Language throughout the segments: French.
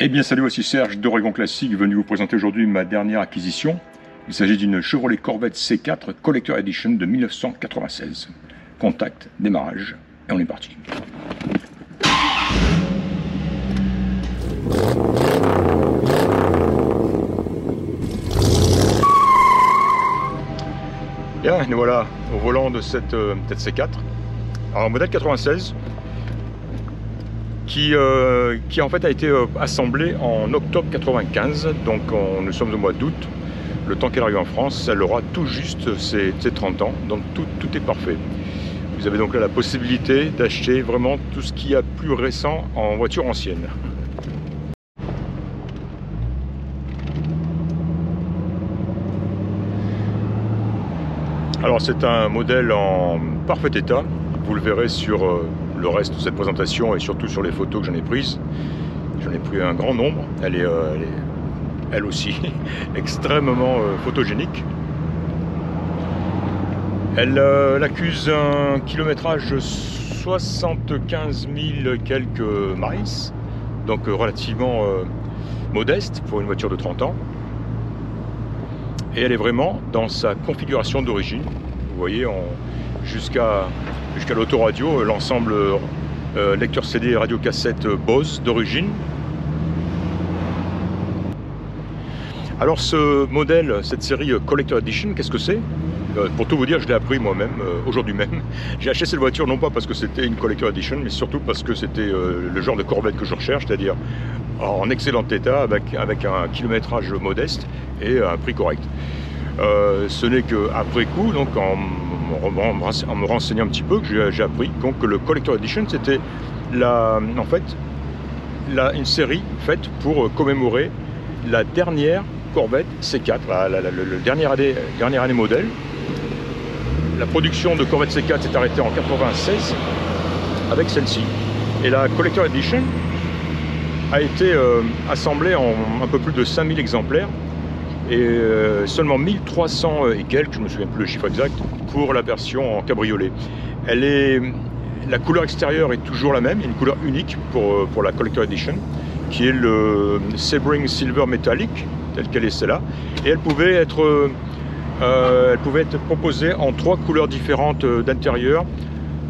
Eh bien salut, voici Serge d'Oregon Classique, venu vous présenter aujourd'hui ma dernière acquisition. Il s'agit d'une Chevrolet Corvette C4 Collector Edition de 1996. Contact, démarrage, et on est parti. Bien, nous voilà au volant de cette C4. Alors modèle 96. Qui en fait a été assemblée en octobre 95, donc nous sommes au mois d'août. Le temps qu'elle arrive en France, elle aura tout juste ses 30 ans, donc tout est parfait. Vous avez donc là la possibilité d'acheter vraiment tout ce qu'il y a plus récent en voiture ancienne. Alors c'est un modèle en parfait état, vous le verrez sur le reste de cette présentation et surtout sur les photos que j'en ai prises. J'en ai pris un grand nombre, elle est elle aussi extrêmement photogénique. Elle accuse un kilométrage 75 000 quelques miles, donc relativement modeste pour une voiture de 30 ans. Et elle est vraiment dans sa configuration d'origine. Vous voyez, jusqu'à l'autoradio, l'ensemble lecteur CD et radio-cassette Bose d'origine. Alors ce modèle, cette série Collector Edition, qu'est-ce que c'est? Pour tout vous dire, je l'ai appris moi-même, aujourd'hui même. J'ai acheté cette voiture non pas parce que c'était une Collector Edition, mais surtout parce que c'était le genre de Corvette que je recherche, c'est-à-dire en excellent état, avec un kilométrage modeste et un prix correct. Ce n'est qu'après coup, donc en me renseignant un petit peu, que j'ai appris que le Collector Edition, c'était en fait une série faite pour commémorer la dernière Corvette C4, le dernière année modèle. La production de Corvette C4 s'est arrêtée en 96 avec celle-ci. Et la Collector Edition a été assemblée en un peu plus de 5000 exemplaires et seulement 1300 et quelques, je ne me souviens plus le chiffre exact, pour la version en cabriolet. La couleur extérieure est toujours la même, une couleur unique pour la Collector Edition, qui est le Sebring Silver Metallic, telle qu'elle est celle-là, et elle pouvait être proposée en 3 couleurs différentes d'intérieur: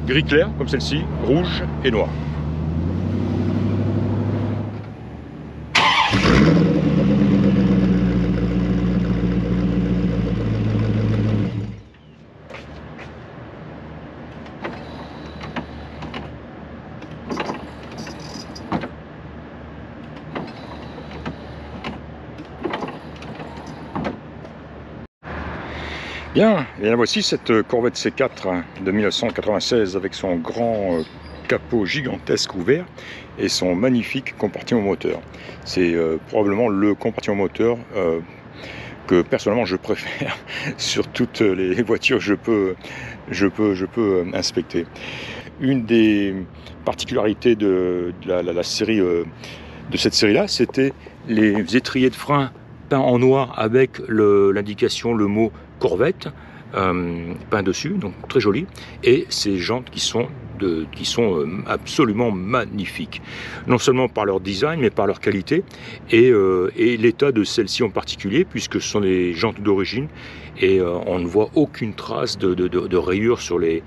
gris clair comme celle-ci, rouge et noir. Bien, et voici cette Corvette C4 de 1996 avec son grand capot gigantesque ouvert et son magnifique compartiment moteur. C'est probablement le compartiment moteur que personnellement je préfère sur toutes les voitures que je peux inspecter. Une des particularités de la série, de cette série-là, c'était les étriers de frein peints en noir avec l'indication, le mot Corvette peint dessus, donc très joli, et ces jantes qui sont absolument magnifiques, non seulement par leur design mais par leur qualité et l'état de celle-ci en particulier, puisque ce sont des jantes d'origine et on ne voit aucune trace de rayures sur les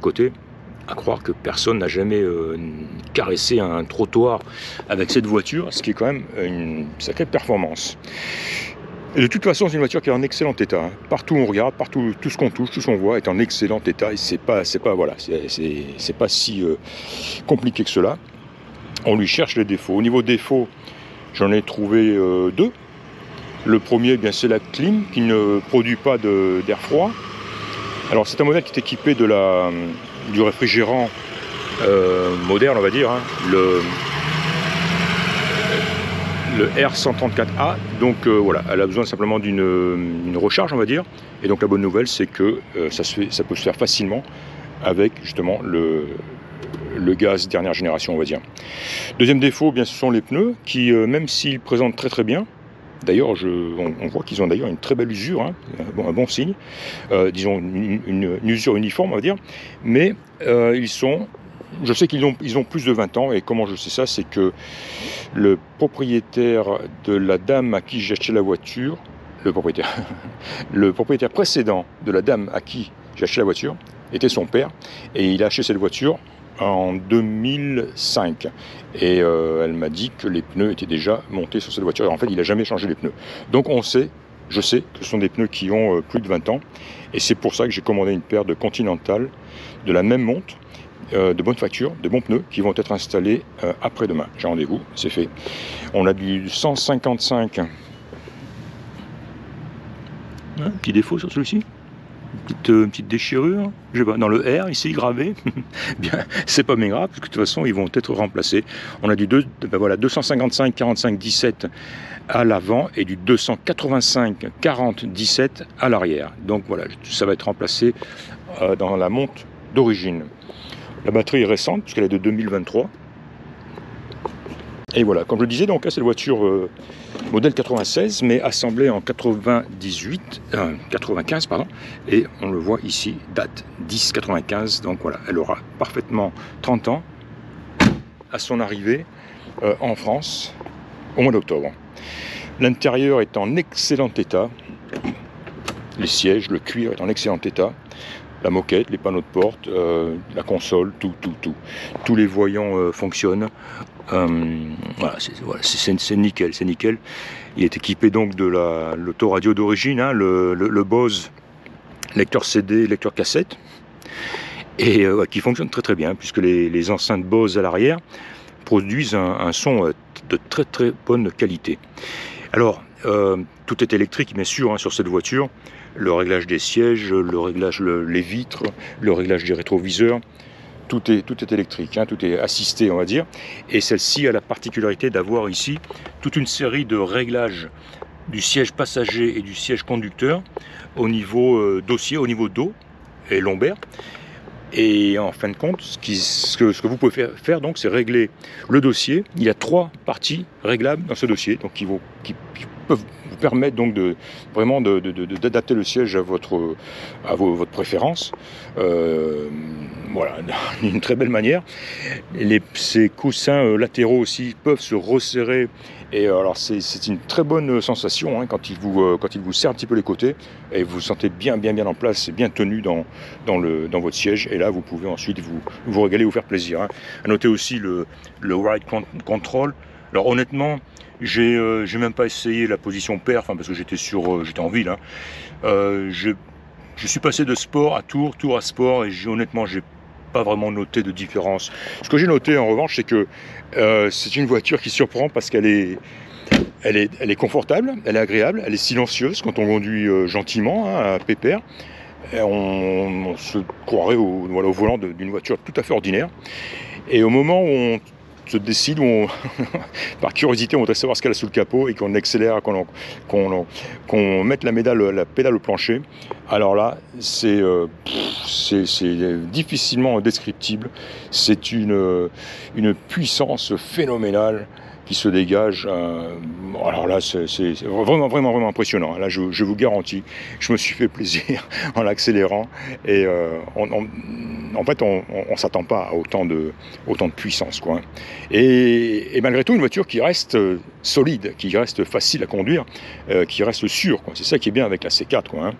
côtés. À croire que personne n'a jamais caressé un trottoir avec cette voiture, ce qui est quand même une sacrée performance. Et de toute façon, c'est une voiture qui est en excellent état. Hein. Partout où on regarde, partout, tout ce qu'on touche, tout ce qu'on voit est en excellent état. Et c'est pas si compliqué que cela. On lui cherche les défauts. Au niveau défauts, j'en ai trouvé 2. Le premier, eh bien, c'est la clim qui ne produit pas d'air froid. Alors, c'est un modèle qui est équipé du réfrigérant moderne, on va dire, hein, le R134A, donc voilà, elle a besoin simplement d'une recharge, on va dire, et donc la bonne nouvelle c'est que ça peut se faire facilement avec justement le gaz dernière génération, on va dire. Deuxième défaut, bien, ce sont les pneus qui, même s'ils présentent très bien, d'ailleurs on voit qu'ils ont d'ailleurs une très belle usure, hein, un bon signe, disons une usure uniforme, on va dire, mais ils sont je sais qu'ils ont plus de 20 ans, et comment je sais ça, c'est que le propriétaire de la dame à qui j'ai acheté la voiture, le propriétaire précédent de la dame à qui j'ai acheté la voiture était son père, et il a acheté cette voiture en 2005, et elle m'a dit que les pneus étaient déjà montés sur cette voiture, et en fait il n'a jamais changé les pneus. Donc je sais que ce sont des pneus qui ont plus de 20 ans, et c'est pour ça que j'ai commandé une paire de Continental de la même montre, de bonne facture, de bons pneus, qui vont être installés après-demain. J'ai rendez-vous, c'est fait. On a du 155. Un petit défaut sur celui-ci, une petite déchirure, je sais pas, dans le R ici gravé. Bien, c'est pas méga grave, parce que de toute façon ils vont être remplacés. On a du 255 45 17 à l'avant et du 285 40 17 à l'arrière. Donc voilà, ça va être remplacé dans la montre d'origine. La batterie est récente puisqu'elle est de 2023. Et voilà, comme je le disais, donc là c'est la voiture modèle 96, mais assemblée en 95, pardon, et on le voit ici, date 10-95, donc voilà, elle aura parfaitement 30 ans à son arrivée en France au mois d'octobre. L'intérieur est en excellent état, les sièges, le cuir est en excellent état, la moquette, les panneaux de porte, la console, tout. Tous les voyants fonctionnent. Voilà, c'est nickel, c'est nickel. Il est équipé donc de l'autoradio d'origine, hein, le Bose lecteur CD, lecteur cassette, et qui fonctionne très bien, puisque les enceintes Bose à l'arrière produisent un son de très bonne qualité. Alors, tout est électrique, bien sûr, hein, sur cette voiture. Le réglage des sièges, le réglage les vitres, le réglage des rétroviseurs, tout est électrique, hein, tout est assisté, on va dire. Et celle-ci a la particularité d'avoir ici toute une série de réglages du siège passager et du siège conducteur au niveau dossier, au niveau dos et lombaire. Et en fin de compte, ce que vous pouvez faire donc, c'est régler le dossier. Il y a 3 parties réglables dans ce dossier, donc qui peuvent vous permettre donc vraiment d'adapter le siège à votre préférence. Voilà, d'une très belle manière. Ces coussins latéraux aussi peuvent se resserrer. Et alors c'est une très bonne sensation, hein, quand il vous serre un petit peu les côtés, et vous vous sentez bien en place, bien tenu dans votre siège, et là vous pouvez ensuite vous régaler, vous faire plaisir, hein. À noter aussi le ride control. Alors honnêtement, j'ai même pas essayé la position perf, hein, parce que j'étais en ville, hein. Je suis passé de sport à tour à sport, et honnêtement j'ai pas vraiment noté de différence. Ce que j'ai noté en revanche, c'est que c'est une voiture qui surprend parce qu'elle est confortable, elle est agréable, elle est silencieuse quand on conduit gentiment, hein, pépère. Et on se croirait au volant d'une voiture tout à fait ordinaire. Et au moment où on se décide, par curiosité, on voudrait savoir ce qu'elle a sous le capot, et qu'on accélère, qu'on mette la pédale au plancher, alors là, c'est difficilement descriptible. C'est une puissance phénoménale qui se dégage. Alors là, c'est vraiment impressionnant. Là, je vous garantis, je me suis fait plaisir en l'accélérant, et en fait, on s'attend pas à autant de puissance, quoi. Et malgré tout, une voiture qui reste solide, qui reste facile à conduire, qui reste sûre, quoi. C'est ça qui est bien avec la C4, quoi, hein.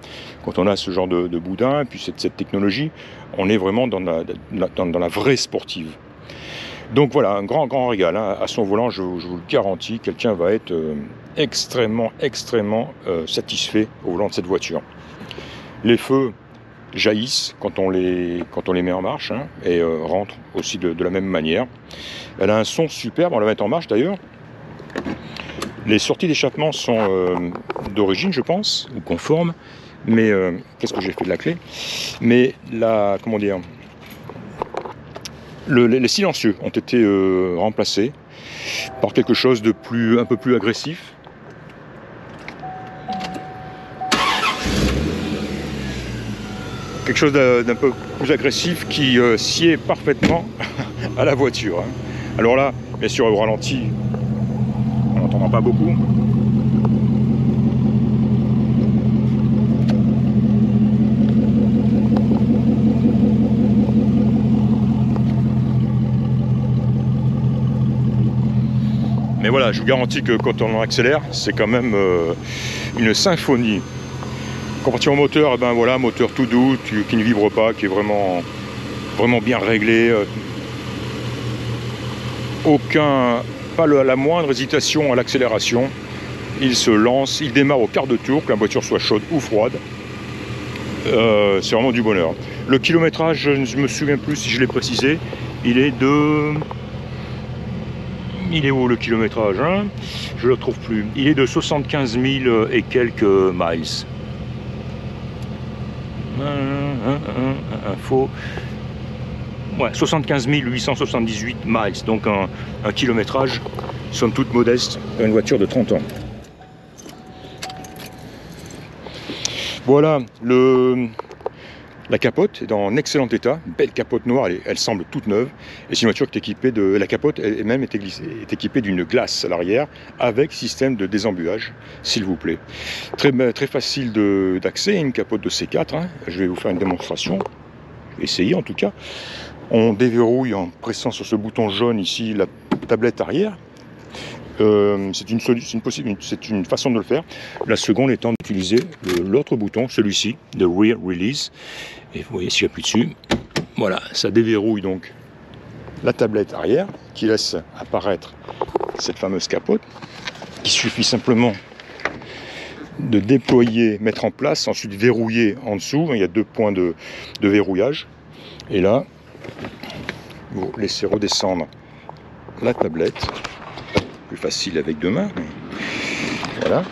Quand on a ce genre de boudin, et puis cette technologie, on est vraiment dans la vraie sportive. Donc voilà, un grand régal, hein. À son volant, je vous le garantis, quelqu'un va être extrêmement satisfait au volant de cette voiture. Les feux jaillissent quand on les met en marche, hein, et rentrent aussi de la même manière. Elle a un son superbe, on la met en marche d'ailleurs. Les sorties d'échappement sont d'origine, je pense, ou conformes, mais qu'est-ce que j'ai fait de la clé? Mais comment dire, les silencieux ont été remplacés par quelque chose de un peu plus agressif. Quelque chose d'un peu plus agressif qui sied parfaitement à la voiture, hein. Alors là, bien sûr, au ralenti, on n'entendra pas beaucoup. Mais voilà, je vous garantis que quand on accélère, c'est quand même une symphonie. Compartiment moteur, et ben voilà, moteur tout doux, qui ne vibre pas, qui est vraiment bien réglé. Pas la moindre hésitation à l'accélération. Il se lance, il démarre au quart de tour, que la voiture soit chaude ou froide. C'est vraiment du bonheur. Le kilométrage, je ne me souviens plus si je l'ai précisé, il est où le kilométrage, hein? Je ne le trouve plus. Il est de 75 000 et quelques miles. Info. Ouais, 75 878 miles, donc un kilométrage, somme toute modeste, une voiture de 30 ans. Voilà, la capote est en excellent état, belle capote noire, elle semble toute neuve, et c'est une voiture qui est équipée la capote elle-même est équipée d'une glace à l'arrière, avec système de désembuage, s'il vous plaît. Très facile d'accès, une capote de C4, hein. Je vais vous faire une démonstration, essayer en tout cas. On déverrouille en pressant sur ce bouton jaune ici la tablette arrière. C'est une façon de le faire. La seconde étant d'utiliser l'autre bouton, celui-ci, de Rear Release. Et vous voyez, si j'appuie dessus, voilà, ça déverrouille donc la tablette arrière qui laisse apparaître cette fameuse capote. Il suffit simplement de déployer, mettre en place, ensuite verrouiller en dessous. Il y a 2 points de verrouillage. Et là, vous laissez redescendre la tablette. Plus facile avec 2 mains. Voilà.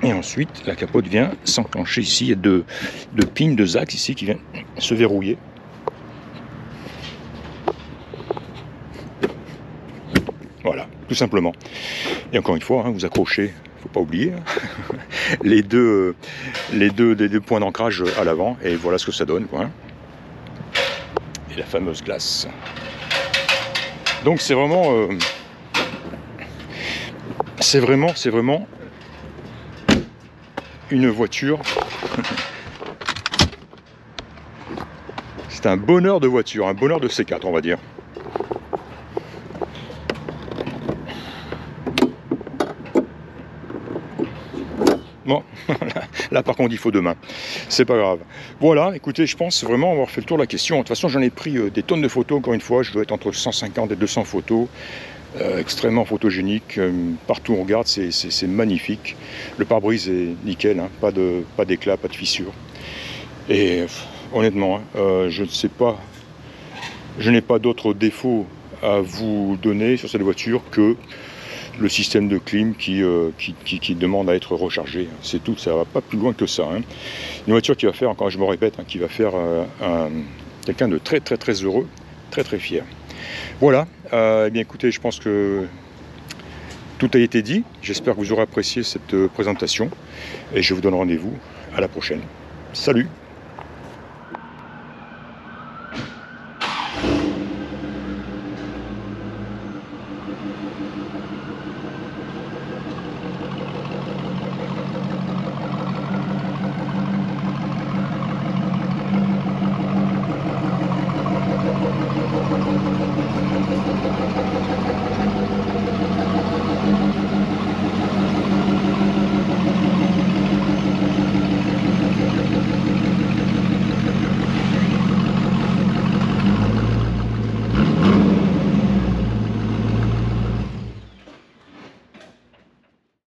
Et ensuite, la capote vient s'enclencher ici. Il y a deux pins, 2 axes ici qui viennent se verrouiller. Voilà, tout simplement. Et encore une fois, hein, vous accrochez, il ne faut pas oublier, hein, les deux points d'ancrage à l'avant. Et voilà ce que ça donne, quoi. Et la fameuse glace. Donc c'est vraiment une voiture. C'est un bonheur de voiture, un bonheur de C4, on va dire. Bon, là par contre il faut 2 mains, c'est pas grave. Voilà, écoutez, je pense vraiment avoir fait le tour de la question. De toute façon, j'en ai pris des tonnes de photos, encore une fois, je dois être entre 150 et 200 photos, extrêmement photogéniques. Partout où on regarde, c'est magnifique. Le pare-brise est nickel, hein, pas d'éclat, pas de fissure. Et honnêtement, je ne sais pas, je n'ai pas d'autres défauts à vous donner sur cette voiture que le système de clim qui demande à être rechargé. C'est tout, ça va pas plus loin que ça. Hein. Une voiture qui va faire, encore je me répète, hein, qui va faire quelqu'un de très heureux, très fier. Voilà, eh bien écoutez, je pense que tout a été dit. J'espère que vous aurez apprécié cette présentation et je vous donne rendez-vous à la prochaine. Salut!